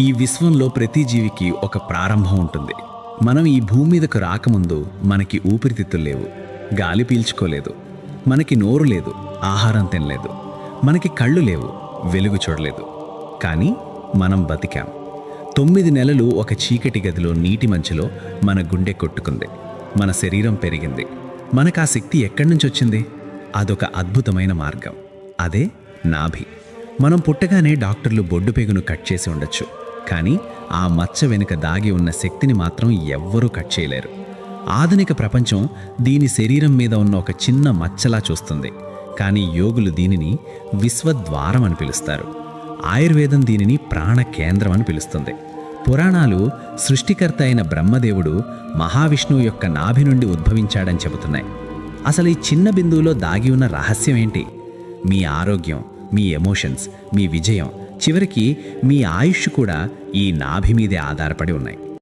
ఈ విశ్వంలో ప్రతి జీవికి ఒక ప్రారంభం ఉంటుంది. మనం ఈ భూమి మీదకు రాకముందు మనకి ఊపిరితిత్తులు లేవు, గాలి పీల్చుకోలేదు, మనకి నోరు లేదు, ఆహారం తినలేదు, మనకి కళ్ళు లేవు, వెలుగు చూడలేదు. కానీ మనం బతికాం. 9 నెలలు ఒక చీకటి గదిలో నీటి మధ్యలో మన గుండె కొట్టుకుంది, మన శరీరం పెరిగింది. మనకు ఆ శక్తి ఎక్కడి నుంచి వచ్చింది? అదొక అద్భుతమైన మార్గం. అదే నాభి. మనం పుట్టగానే డాక్టర్లు బొడ్డు పేగును కట్ చేసి ఉండొచ్చు, కానీ ఆ మచ్చ వెనుక దాగి ఉన్న శక్తిని మాత్రం ఎవ్వరూ కట్ చేయలేరు. ఆధునిక ప్రపంచం దీని శరీరం మీద ఉన్న ఒక చిన్న మచ్చలా చూస్తుంది, కానీ యోగులు దీనిని విశ్వద్వారం అని పిలుస్తారు. ఆయుర్వేదం దీనిని ప్రాణ కేంద్రం అని పిలుస్తుంది. పురాణాలు సృష్టికర్త అయిన బ్రహ్మదేవుడు మహావిష్ణువు యొక్క నాభి నుండి ఉద్భవించాడని చెబుతున్నాయి. అసలు ఈ చిన్న బిందువులో దాగి ఉన్న రహస్యం ఏంటి? మీ ఆరోగ్యం, మీ ఎమోషన్స్, మీ విజయం, చివరికి మీ ఆయుష్ కూడా ఈ నాభి మీదే ఆధారపడి ఉన్నాయి.